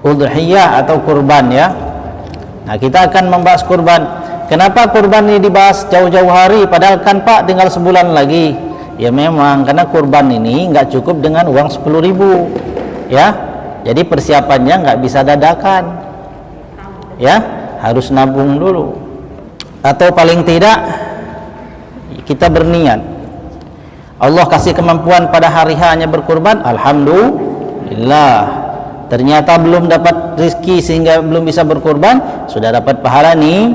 udhiyah atau kurban ya. Nah, kita akan membahas kurban. Kenapa kurban ini dibahas jauh-jauh hari padahal kan Pak tinggal sebulan lagi? Ya memang karena kurban ini nggak cukup dengan uang 10.000 ya. Jadi persiapannya nggak bisa dadakan ya, harus nabung dulu. Atau paling tidak kita berniat, Allah kasih kemampuan pada hari hanya berkurban, alhamdulillah. Ternyata belum dapat rezeki sehingga belum bisa berkurban, sudah dapat pahala nih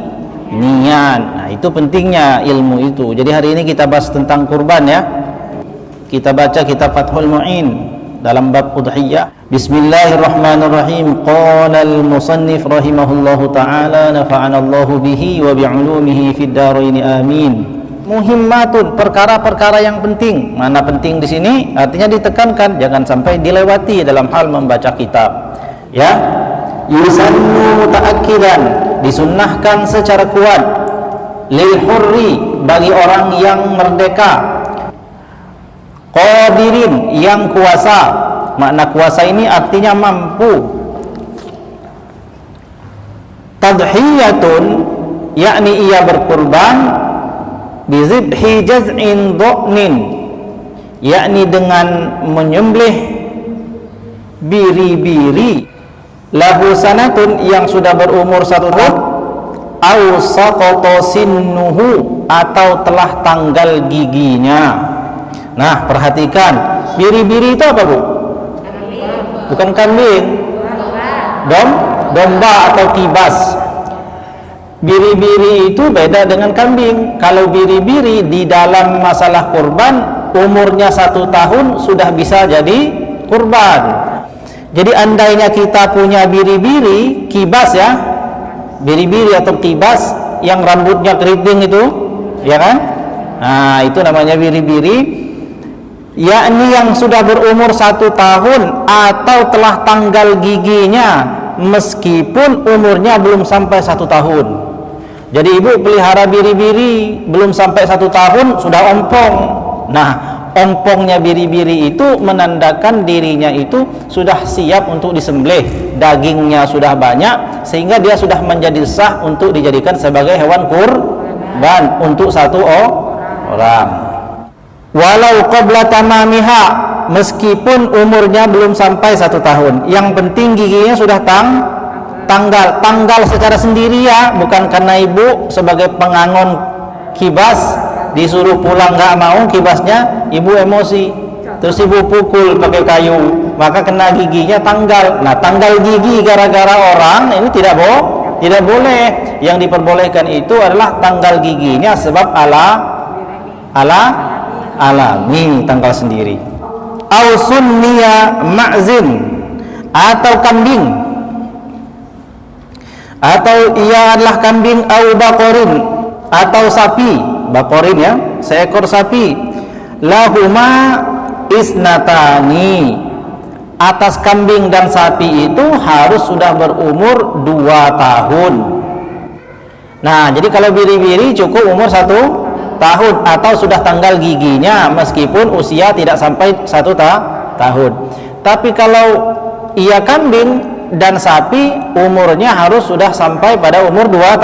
niat. Nah, itu pentingnya ilmu itu. Jadi hari ini kita bahas tentang kurban ya. Kita baca kitab Fathul Mu'in dalam bab udhiyah. Bismillahirrahmanirrahim. Qala al-musannif rahimahullahu ta'ala nafa'ana Allahu bihi wa bi'ulumihi fid dharain amin. Muhimmatun, perkara-perkara yang penting. Mana penting di sini? Artinya ditekankan, jangan sampai dilewati dalam hal membaca kitab. Ya, yusannu mutaakkidan, disunnahkan secara kuat. Lil hurri, bagi orang yang merdeka. Qadirin, yang kuasa. Makna kuasa ini artinya mampu. Tadhiyatun, yakni ia berkurban bizibhi jaz'in do'nin, yakni dengan menyembelih biri-biri lahu sanatun yang sudah berumur 1 tahun au saqata sinnuhu atau telah tanggal giginya. Nah, perhatikan, biri-biri itu apa Bu? Bukan kambing, domba atau kibas. Biri-biri itu beda dengan kambing. Kalau biri-biri di dalam masalah kurban umurnya 1 tahun sudah bisa jadi kurban. Jadi andainya kita punya biri-biri kibas ya, biri-biri atau kibas yang rambutnya keriting itu, ya kan? Nah, itu namanya biri-biri, yakni yang sudah berumur 1 tahun atau telah tanggal giginya meskipun umurnya belum sampai 1 tahun. Jadi ibu pelihara biri-biri belum sampai 1 tahun sudah ompong. Nah, ompongnya biri-biri itu menandakan dirinya itu sudah siap untuk disembelih, dagingnya sudah banyak sehingga dia sudah menjadi sah untuk dijadikan sebagai hewan kurban untuk 1 orang. Walau qabla tamamiha, meskipun umurnya belum sampai 1 tahun, yang penting giginya sudah tanggal secara sendiri ya, bukan karena ibu sebagai pengangon kibas disuruh pulang nggak mau kibasnya, ibu emosi terus ibu pukul pakai kayu, maka kena giginya tanggal. Nah, tanggal gigi gara-gara orang ini tidak boleh. Yang diperbolehkan itu adalah tanggal giginya sebab alami tanggal sendiri. Au sunniya ma'zin, atau kambing, atau ia adalah kambing, au bakorin, atau sapi. Bakorin ya, seekor sapi. Lahuma isnatani, atas kambing dan sapi itu harus sudah berumur 2 tahun. Nah, jadi kalau biri-biri cukup umur 1 tahun atau sudah tanggal giginya meskipun usia tidak sampai 1 tahun. Tapi kalau ia kambing dan sapi umurnya harus sudah sampai pada umur 2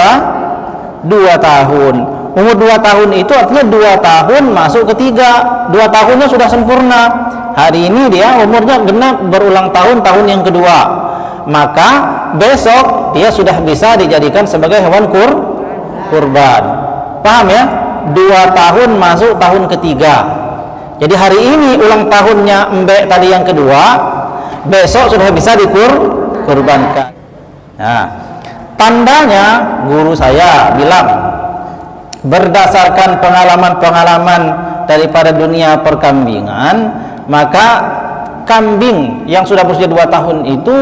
tahun. Umur 2 tahun itu artinya 2 tahun masuk ke 3. 2 tahunnya sudah sempurna. Hari ini dia umurnya genap berulang tahun yang kedua. Maka besok dia sudah bisa dijadikan sebagai hewan kurban. Paham ya? 2 tahun masuk tahun ketiga. Jadi hari ini ulang tahunnya embek tadi yang kedua, besok sudah bisa dikurbankan. Nah, tandanya guru saya bilang, berdasarkan pengalaman-pengalaman daripada dunia perkambingan, maka kambing yang sudah berusia 2 tahun itu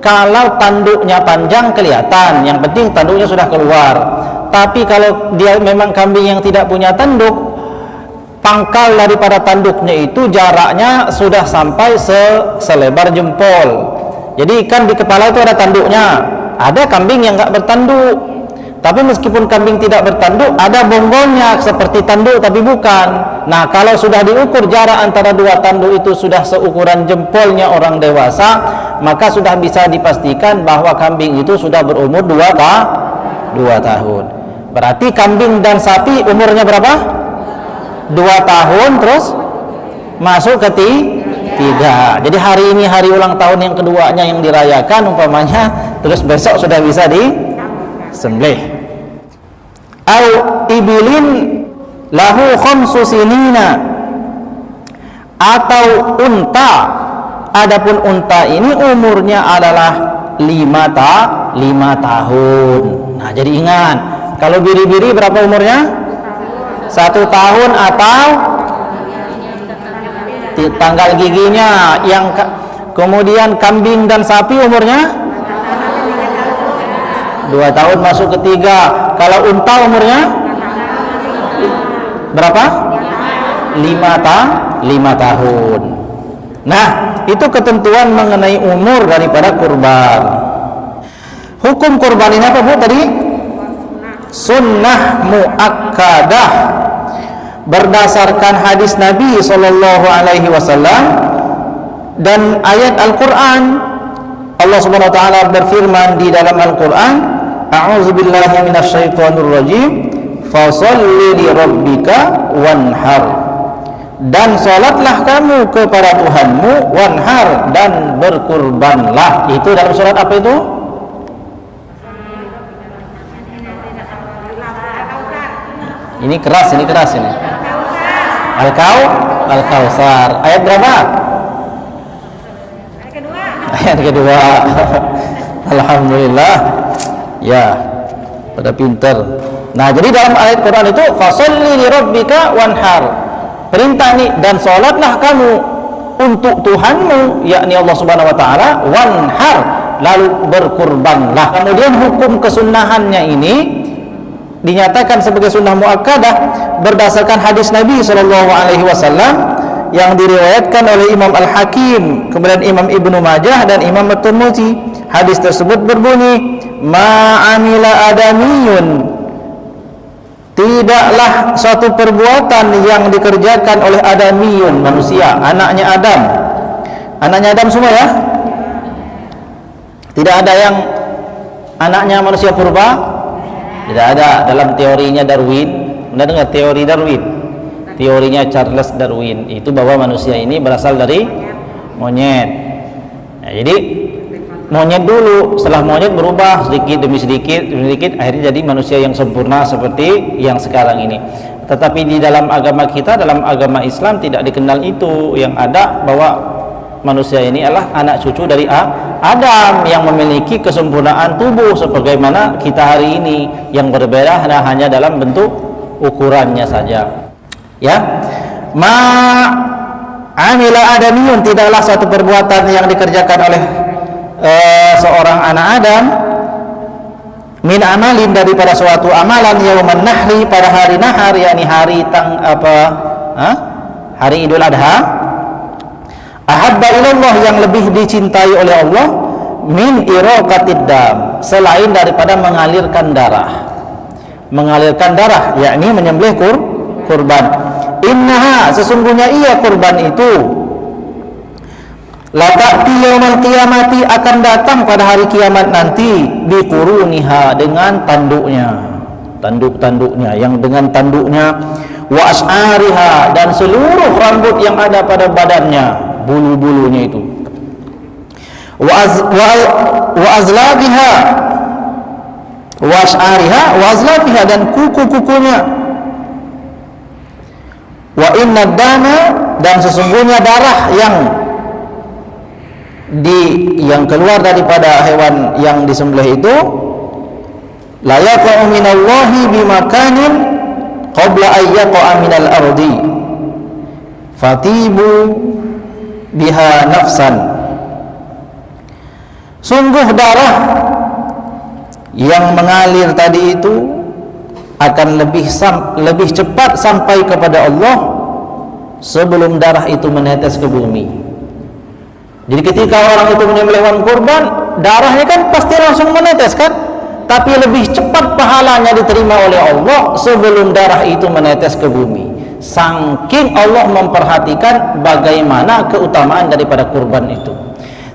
kalau tanduknya panjang kelihatan, yang penting tanduknya sudah keluar. Tapi kalau dia memang kambing yang tidak punya tanduk, pangkal daripada tanduknya itu jaraknya sudah sampai selebar jempol. Jadi kan di kepala itu ada tanduknya. Ada kambing yang nggak bertanduk, tapi meskipun kambing tidak bertanduk, ada bonggolnya seperti tanduk tapi bukan. Nah, kalau sudah diukur jarak antara 2 tanduk itu sudah seukuran jempolnya orang dewasa, maka sudah bisa dipastikan bahwa kambing itu sudah berumur 2 tahun. Berarti kambing dan sapi umurnya berapa? 2 tahun terus masuk ke 3. Jadi hari ini hari ulang tahun yang keduanya yang dirayakan umpamanya, terus besok sudah bisa disembelih. Au ibilin lahu khamsu sinina, atau unta. Adapun unta ini umurnya adalah 5 tahun. Nah, jadi ingat, kalau biri-biri berapa umurnya? 1 tahun atau tanggal giginya. Kemudian kambing dan sapi umurnya 2 tahun masuk ke 3. Kalau unta umurnya berapa? 5 tahun. Nah, itu ketentuan mengenai umur daripada kurban. Hukum kurban ini apa, Bu, tadi? Sunnah muakkadah, berdasarkan hadis Nabi sallallahu alaihi wasallam dan ayat Al-Qur'an. Allah Subhanahu wa taala berfirman di dalam Al-Qur'an, a'udzubillahi minasyaitonir rajim, fasholli li rabbika wanhar. Dan salatlah kamu kepada Tuhanmu, wanhar, dan berkurbanlah. Itu dalam surat apa itu? Ini keras ini. Al-Kautsar. Ayat berapa? Ayat kedua. Alhamdulillah. Ya, pada pinter. Nah, jadi dalam ayat Quran itu fasholli li rabbika wanhar. Perintah ini, dan salatlah kamu untuk Tuhanmu, yakni Allah Subhanahu wa taala, wanhar, lalu berkurbanlah. Kemudian hukum kesunnahannya ini dinyatakan sebagai sunnah muakkadah berdasarkan hadis Nabi sallallahu alaihi wasallam yang diriwayatkan oleh Imam Al-Hakim, kemudian Imam Ibnu Majah dan Imam At-Tirmidzi. Hadis tersebut berbunyi, ma'amila adamiyun, tidaklah suatu perbuatan yang dikerjakan oleh adamiyun, manusia, anaknya Adam. Anaknya Adam semua ya? Tidak ada yang anaknya manusia purba? Tidak ada. Dalam teorinya Darwin, Anda dengar teori Darwin? Teorinya Charles Darwin itu bahwa manusia ini berasal dari monyet. Nah, jadi monyet dulu, setelah monyet berubah sedikit demi sedikit, akhirnya jadi manusia yang sempurna seperti yang sekarang ini. Tetapi di dalam agama kita, dalam agama Islam tidak dikenal itu. Yang ada bahwa manusia ini adalah anak cucu dari Adam yang memiliki kesempurnaan tubuh sebagaimana kita hari ini, yang berbeda hanya dalam bentuk ukurannya saja. Ya, amila adamiyun, tidaklah satu perbuatan yang dikerjakan oleh seorang anak Adam min amalin, daripada suatu amalan, yauman nahri, pada hari nahar, yakni hari hari Idul Adha, ahabba ilallah, yang lebih dicintai oleh Allah, min iraqatid dam, selain daripada mengalirkan darah, yakni menyembelih kurban. Innaha, sesungguhnya ia kurban itu, la ta'ti yaumal qiyamati, akan datang pada hari kiamat nanti, biquruniha, dengan tanduknya, yang dengan tanduknya, wa as'ariha, dan seluruh rambut yang ada pada badannya, bulu-bulunya itu, wa azlabiha, wa as'ariha, wa azlabiha, dan kuku-kukunya. Wa inna dama, dan sesungguhnya darah yang keluar daripada hewan yang disembelih itu, la yaqa'u minallahi bimakanin qabla an yaqa'a minal ardi fatibu biha nafsan. Sungguh darah yang mengalir tadi itu akan lebih cepat sampai kepada Allah sebelum darah itu menetes ke bumi. Jadi ketika orang itu menyembelih hewan kurban, darahnya kan pasti langsung menetes kan? Tapi lebih cepat pahalanya diterima oleh Allah sebelum darah itu menetes ke bumi. Saking Allah memperhatikan bagaimana keutamaan daripada kurban itu.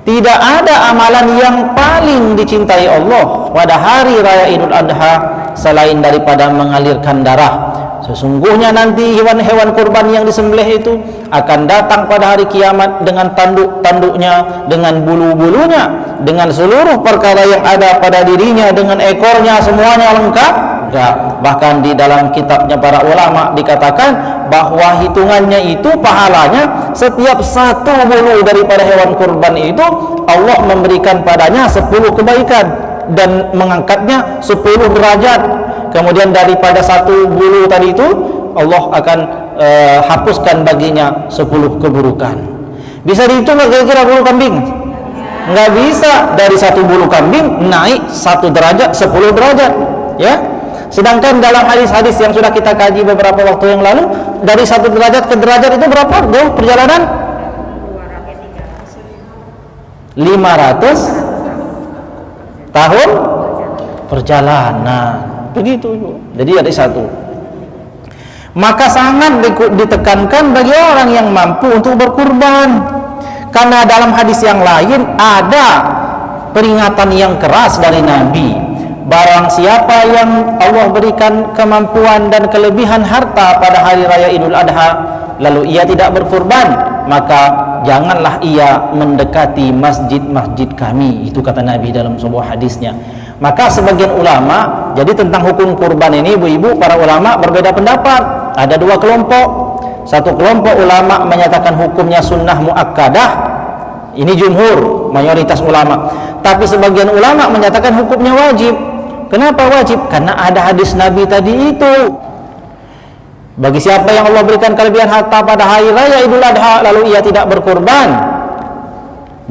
Tidak ada amalan yang paling dicintai Allah pada hari raya Idul Adha selain daripada mengalirkan darah. Sesungguhnya nanti hewan-hewan kurban yang disembelih itu akan datang pada hari kiamat dengan tanduk-tanduknya, dengan bulu-bulunya, dengan seluruh perkara yang ada pada dirinya, dengan ekornya, semuanya lengkap. Ya, bahkan di dalam kitabnya para ulama dikatakan bahwa hitungannya itu pahalanya setiap satu bulu daripada hewan kurban itu Allah memberikan padanya 10 kebaikan dan mengangkatnya 10 derajat. Kemudian daripada satu bulu tadi itu Allah akan hapuskan baginya 10 keburukan. Bisa dihitung nggak kira-kira bulu kambing? Nggak bisa. Dari satu bulu kambing naik 1 derajat 10 derajat, ya. Sedangkan dalam hadis-hadis yang sudah kita kaji beberapa waktu yang lalu, dari 1 derajat ke derajat itu berapa jauh perjalanan? 500 tahun perjalanan. Begitu, Ibu. Jadi ada 1. Maka sangat ditekankan bagi orang yang mampu untuk berkurban. Karena dalam hadis yang lain ada peringatan yang keras dari Nabi. Barang siapa yang Allah berikan kemampuan dan kelebihan harta pada hari raya Idul Adha, lalu ia tidak berkurban, maka janganlah ia mendekati masjid-masjid kami. Itu kata Nabi dalam sebuah hadisnya. Maka sebagian ulama, jadi tentang hukum kurban ini, ibu-ibu, para ulama berbeda pendapat. Ada 2 kelompok. Satu kelompok ulama menyatakan hukumnya sunnah muakkadah. Ini jumhur, mayoritas ulama. Tapi sebagian ulama menyatakan hukumnya wajib. Kenapa wajib? Karena ada hadis Nabi tadi itu. Bagi siapa yang Allah berikan kelebihan harta pada hari raya Idul Adha lalu ia tidak berkurban,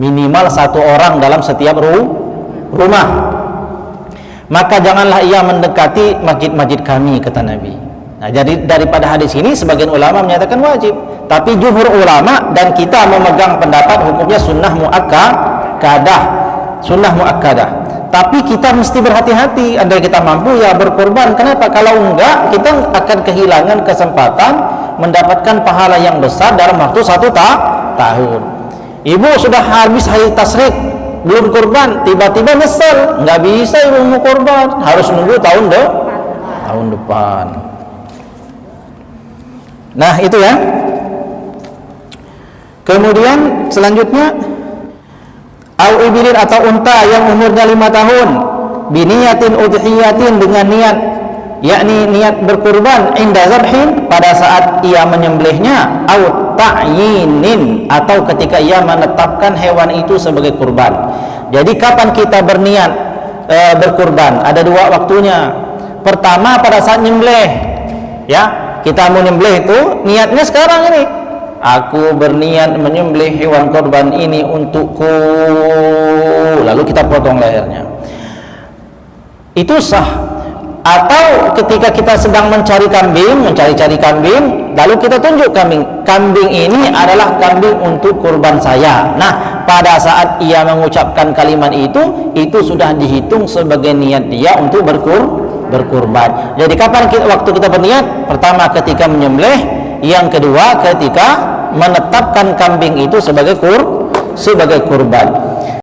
minimal 1 orang dalam setiap rumah, maka janganlah ia mendekati masjid-masjid kami, kata Nabi. Nah, jadi daripada hadis ini sebagian ulama menyatakan wajib, tapi jumhur ulama dan kita memegang pendapat hukumnya sunnah muakkadah. Sunnah muakkadah. Tapi kita mesti berhati-hati. Andai kita mampu ya berkorban. Kenapa? Kalau enggak, kita akan kehilangan kesempatan mendapatkan pahala yang besar dalam waktu 1 tahun. Ibu sudah habis hari tasrik, belum kurban, tiba-tiba nyesel, nggak bisa ibu mau kurban, harus nunggu tahun depan. Nah itu ya. Kemudian selanjutnya, au-ibilin atau unta yang umurnya 5 tahun, biniyatin udhiyatin dengan niat, yakni niat berkurban inda zabhin pada saat ia menyembelihnya, au ta'yinin atau ketika ia menetapkan hewan itu sebagai kurban. Jadi kapan kita berniat berkurban? Ada 2 waktunya. Pertama pada saat nyembelih, ya, kita mau nyembelih itu niatnya sekarang ini. Aku berniat menyembelih hewan korban ini untukku, lalu kita potong lehernya. Itu sah. Atau ketika kita sedang mencari kambing, lalu kita tunjuk kambing ini adalah kambing untuk kurban saya. Nah, pada saat ia mengucapkan kalimat itu sudah dihitung sebagai niat dia untuk berkurban. Jadi kapan waktu kita berniat? Pertama ketika menyembelih, yang kedua ketika menetapkan kambing itu sebagai kurban.